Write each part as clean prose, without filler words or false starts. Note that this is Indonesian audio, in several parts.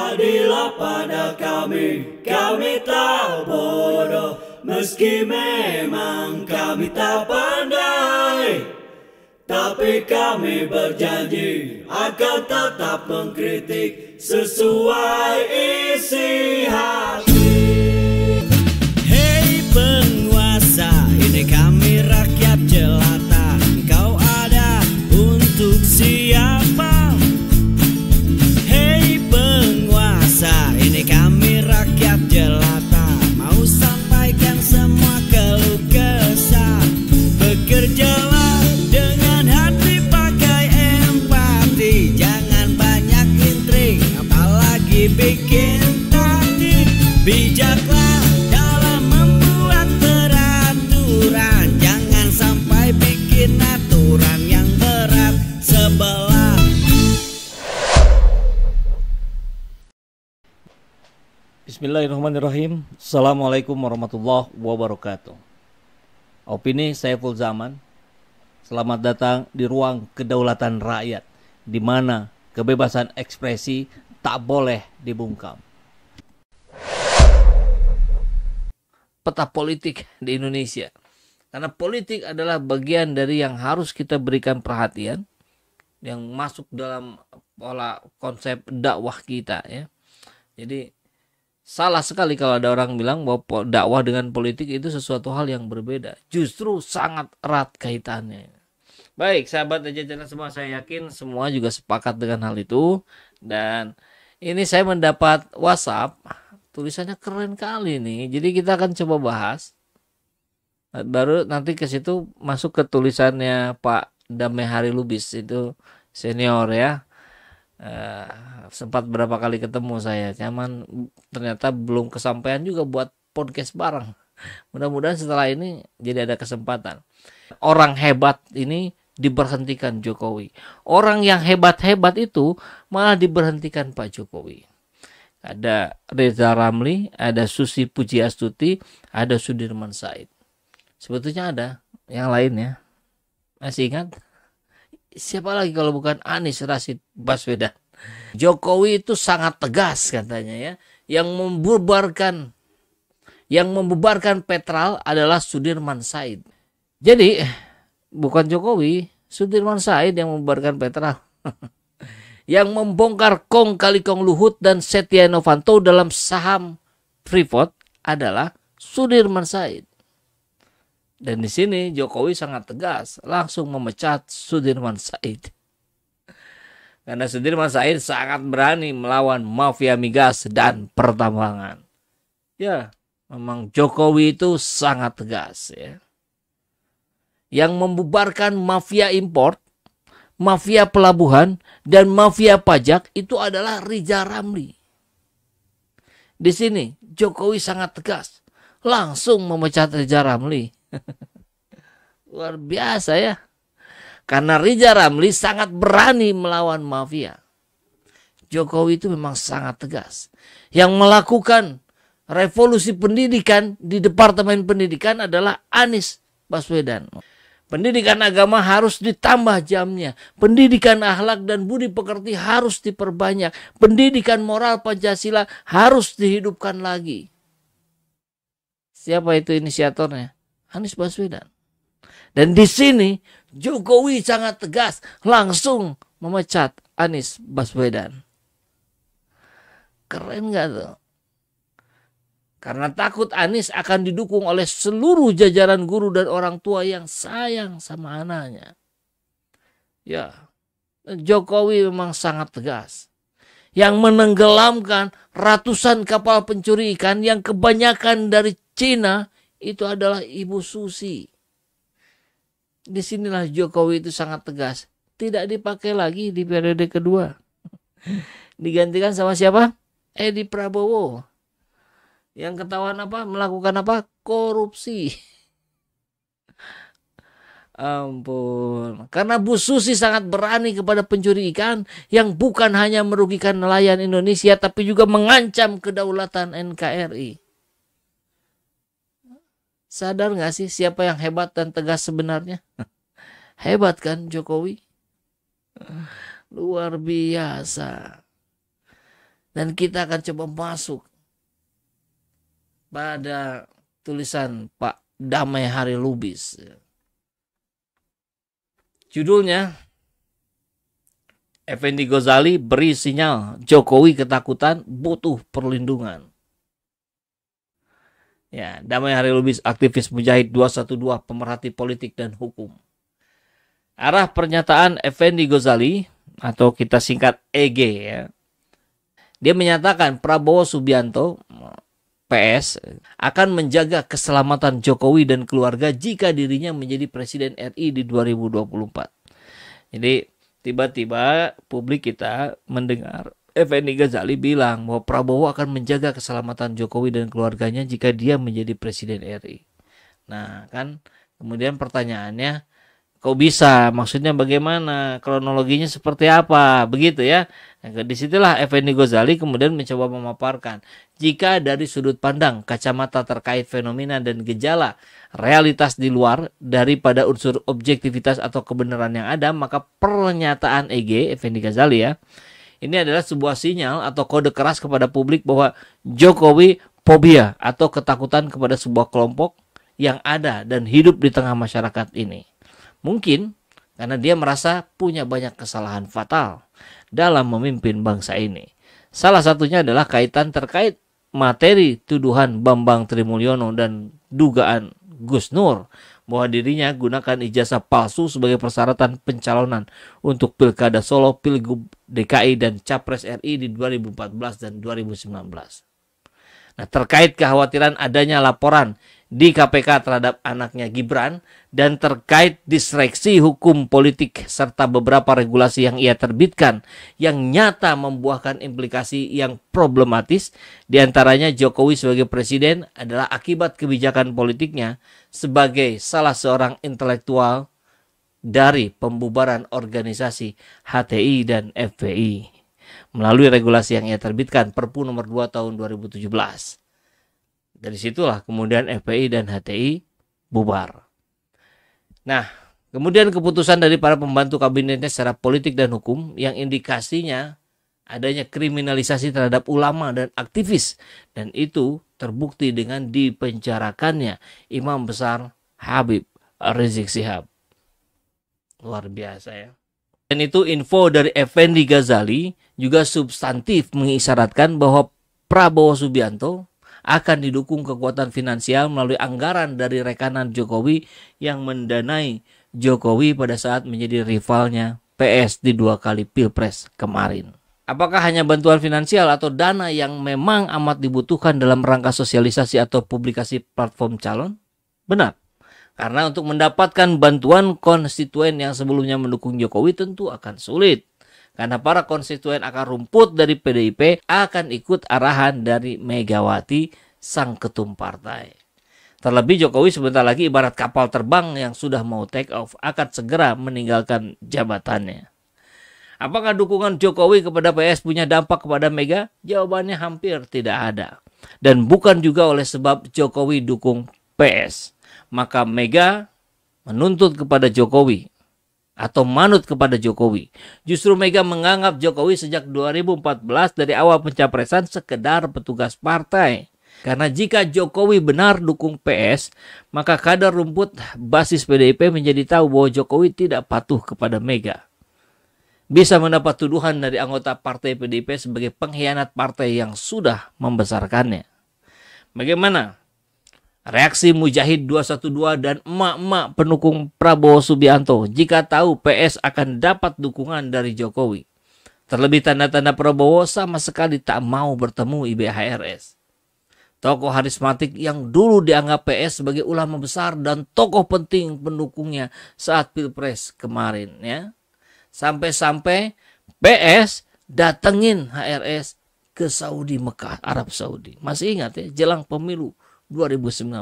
Adillah pada kami tak bodoh, meski memang kami tak pandai, tapi kami berjanji akan tetap mengkritik sesuai isi hati. Hei penguasa, ini kami rakyat jelata. Engkau ada untuk siapa? Hei penguasa, ini kami rakyat jelata. Mau sampaikan semua keluh kesah. Bekerjalah dengan hati, pakai empati. Jangan banyak intrik, apalagi bikin taktik. Bijaklah dalam membuat peraturan. Jangan sampai bikin aturan yang berat sebelah. Bismillahirrahmanirrahim. Assalamualaikum warahmatullahi wabarakatuh. Opini Saiful Zaman. Selamat datang di ruang kedaulatan rakyat, di mana kebebasan ekspresi tak boleh dibungkam. Peta politik di Indonesia. Karena politik adalah bagian dari yang harus kita berikan perhatian, yang masuk dalam pola konsep dakwah kita, ya. Jadi salah sekali kalau ada orang bilang bahwa dakwah dengan politik itu sesuatu hal yang berbeda. Justru sangat erat kaitannya. Baik, sahabat Jajanan semua, saya yakin semua juga sepakat dengan hal itu. Dan ini saya mendapat WhatsApp, tulisannya keren kali nih. Jadi kita akan coba bahas. Baru nanti ke situ masuk ke tulisannya Pak Damai Hari Lubis, itu senior ya. Sempat berapa kali ketemu saya, cuman ternyata belum kesampaian juga buat podcast bareng. Mudah-mudahan setelah ini jadi ada kesempatan. Orang hebat ini diberhentikan Jokowi. Orang yang hebat-hebat itu malah diberhentikan Pak Jokowi. Ada Reza Ramli, ada Susi Pujiastuti, ada Sudirman Said. Sebetulnya ada yang lainnya. Masih ingat? Siapa lagi kalau bukan Anies Rashid Baswedan. Jokowi itu sangat tegas katanya ya. Yang membubarkan Petral adalah Sudirman Said. Jadi bukan Jokowi, Sudirman Said yang membubarkan Petral. Yang membongkar kong kali kong Luhut dan Setia Novanto dalam saham Freeport adalah Sudirman Said. Dan di sini Jokowi sangat tegas, langsung memecat Sudirman Said. Karena Sudirman Said sangat berani melawan mafia migas dan pertambangan. Ya, memang Jokowi itu sangat tegas ya. Yang membubarkan mafia impor, mafia pelabuhan, dan mafia pajak itu adalah Reza Ramli. Di sini Jokowi sangat tegas, langsung memecat Reza Ramli. Luar biasa ya. Karena Reza Ramli sangat berani melawan mafia. Jokowi itu memang sangat tegas. Yang melakukan revolusi pendidikan di Departemen Pendidikan adalah Anies Baswedan. Pendidikan agama harus ditambah jamnya. Pendidikan akhlak dan budi pekerti harus diperbanyak. Pendidikan moral Pancasila harus dihidupkan lagi. Siapa itu inisiatornya? Anies Baswedan. Dan di sini Jokowi sangat tegas, langsung memecat Anies Baswedan. Keren gak tuh? Karena takut Anies akan didukung oleh seluruh jajaran guru dan orang tua yang sayang sama anaknya. Ya, Jokowi memang sangat tegas. Yang menenggelamkan ratusan kapal pencuri ikan yang kebanyakan dari Cina itu adalah Ibu Susi. Disinilah Jokowi itu sangat tegas. Tidak dipakai lagi di periode kedua. Digantikan sama siapa? Edi Prabowo. Yang ketahuan apa? Melakukan apa? Korupsi. Ampun. Karena Bu Susi sangat berani kepada pencuri ikan yang bukan hanya merugikan nelayan Indonesia tapi juga mengancam kedaulatan NKRI. Sadar gak sih siapa yang hebat dan tegas sebenarnya? Hebat kan Jokowi? Luar biasa. Dan kita akan coba masuk pada tulisan Pak Damai Hari Lubis. Judulnya, Effendi Ghazali beri sinyal Jokowi ketakutan butuh perlindungan. Ya, Damai Hari Lubis, aktivis Mujahid 212, pemerhati politik dan hukum. Arah pernyataan Effendi Ghazali atau kita singkat EG ya. Dia menyatakan Prabowo Subianto PS akan menjaga keselamatan Jokowi dan keluarga jika dirinya menjadi Presiden RI di 2024. Jadi tiba-tiba publik kita mendengar Effendi Ghazali bilang bahwa Prabowo akan menjaga keselamatan Jokowi dan keluarganya jika dia menjadi Presiden RI. Nah kan kemudian pertanyaannya, kok bisa? Maksudnya bagaimana? Kronologinya seperti apa? Begitu ya. Nah, disitulah Effendi Ghazali kemudian mencoba memaparkan. Jika dari sudut pandang kacamata terkait fenomena dan gejala realitas di luar daripada unsur objektivitas atau kebenaran yang ada, maka pernyataan EG, Effendi Ghazali ya, ini adalah sebuah sinyal atau kode keras kepada publik bahwa Jokowi fobia atau ketakutan kepada sebuah kelompok yang ada dan hidup di tengah masyarakat ini. Mungkin karena dia merasa punya banyak kesalahan fatal dalam memimpin bangsa ini. Salah satunya adalah kaitan terkait materi tuduhan Bambang Trimulyono dan dugaan Gus Nur bahwa dirinya gunakan ijazah palsu sebagai persyaratan pencalonan untuk Pilkada Solo, Pilgub DKI dan Capres RI di 2014 dan 2019. Nah, terkait kekhawatiran adanya laporan di KPK terhadap anaknya Gibran dan terkait disreksi hukum politik serta beberapa regulasi yang ia terbitkan yang nyata membuahkan implikasi yang problematis, diantaranya Jokowi sebagai presiden adalah akibat kebijakan politiknya sebagai salah seorang intelektual dari pembubaran organisasi HTI dan FPI melalui regulasi yang ia terbitkan Perpu nomor 2 tahun 2017. Dari situlah kemudian FPI dan HTI bubar. Nah, kemudian keputusan dari para pembantu kabinetnya secara politik dan hukum yang indikasinya adanya kriminalisasi terhadap ulama dan aktivis. Dan itu terbukti dengan dipenjarakannya Imam Besar Habib Rizik Syihab. Luar biasa ya. Dan itu info dari Effendi Ghazali juga substantif mengisyaratkan bahwa Prabowo Subianto akan didukung kekuatan finansial melalui anggaran dari rekanan Jokowi yang mendanai Jokowi pada saat menjadi rivalnya PS di 2 kali Pilpres kemarin. Apakah hanya bantuan finansial atau dana yang memang amat dibutuhkan dalam rangka sosialisasi atau publikasi platform calon? Benar. Karena untuk mendapatkan bantuan konstituen yang sebelumnya mendukung Jokowi tentu akan sulit. Karena para konstituen akar rumput dari PDIP akan ikut arahan dari Megawati, sang ketum partai. Terlebih Jokowi sebentar lagi ibarat kapal terbang yang sudah mau take off, akan segera meninggalkan jabatannya. Apakah dukungan Jokowi kepada PS punya dampak kepada Mega? Jawabannya hampir tidak ada. Dan bukan juga oleh sebab Jokowi dukung PS. Maka Mega menuntut kepada Jokowi atau manut kepada Jokowi. Justru Mega menganggap Jokowi sejak 2014 dari awal pencapresan sekedar petugas partai. Karena jika Jokowi benar dukung PS, maka kadar rumput basis PDIP menjadi tahu bahwa Jokowi tidak patuh kepada Mega. Bisa mendapat tuduhan dari anggota partai PDIP sebagai pengkhianat partai yang sudah membesarkannya. Bagaimana reaksi Mujahid 212 dan emak-emak pendukung Prabowo Subianto jika tahu PS akan dapat dukungan dari Jokowi? Terlebih tanda-tanda Prabowo sama sekali tak mau bertemu IBHRS. Tokoh karismatik yang dulu dianggap PS sebagai ulama besar dan tokoh penting pendukungnya saat Pilpres kemarin ya. Sampai-sampai PS datengin HRS ke Saudi Mekah, Arab Saudi. Masih ingat ya, jelang pemilu 2019.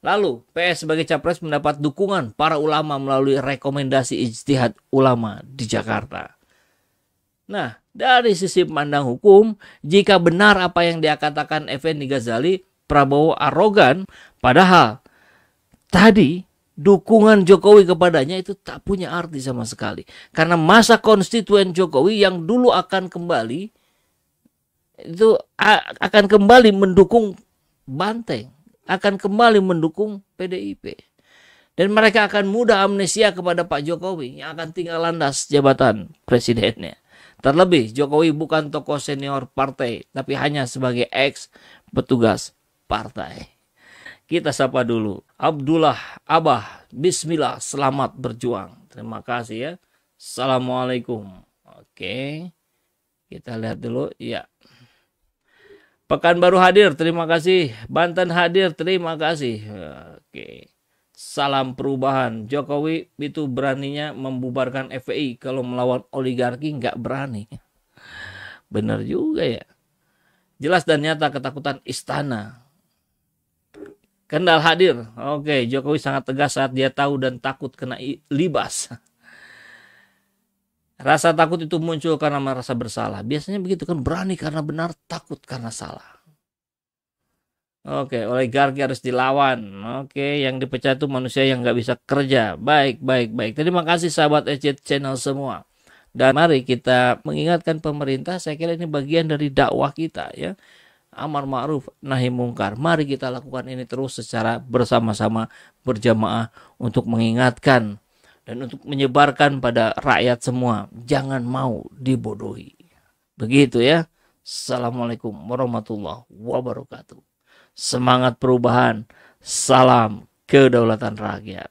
Lalu PS sebagai capres mendapat dukungan para ulama melalui rekomendasi ijtihad ulama di Jakarta. Nah, dari sisi pandang hukum, jika benar apa yang dia katakan Effendi Ghazali, Prabowo arogan, padahal tadi dukungan Jokowi kepadanya itu tak punya arti sama sekali. Karena masa konstituen Jokowi yang dulu akan kembali itu akan kembali mendukung Banteng, akan kembali mendukung PDIP. Dan mereka akan mudah amnesia kepada Pak Jokowi yang akan tinggal landas jabatan presidennya. Terlebih Jokowi bukan tokoh senior partai, tapi hanya sebagai ex petugas partai. Kita sapa dulu Abdullah Abah. Bismillah, selamat berjuang. Terima kasih ya. Assalamualaikum. Oke, kita lihat dulu ya. Pekanbaru hadir, terima kasih. Banten hadir, terima kasih. Oke. Salam perubahan. Jokowi itu beraninya membubarkan FPI, kalau melawan oligarki nggak berani. Benar juga ya. Jelas dan nyata ketakutan istana. Kendal hadir. Oke, Jokowi sangat tegas saat dia tahu dan takut kena libas. Rasa takut itu muncul karena merasa bersalah. Biasanya begitu kan, berani karena benar, takut karena salah. Oke, oligarki harus dilawan. Oke, yang dipecat itu manusia yang nggak bisa kerja. Baik. Terima kasih sahabat EC Channel semua. Dan mari kita mengingatkan pemerintah. Saya kira ini bagian dari dakwah kita ya. Amar ma'ruf nahi mungkar. Mari kita lakukan ini terus secara bersama-sama, berjamaah, untuk mengingatkan dan untuk menyebarkan pada rakyat semua. Jangan mau dibodohi. Begitu ya. Assalamualaikum warahmatullahi wabarakatuh. Semangat perubahan, salam kedaulatan rakyat.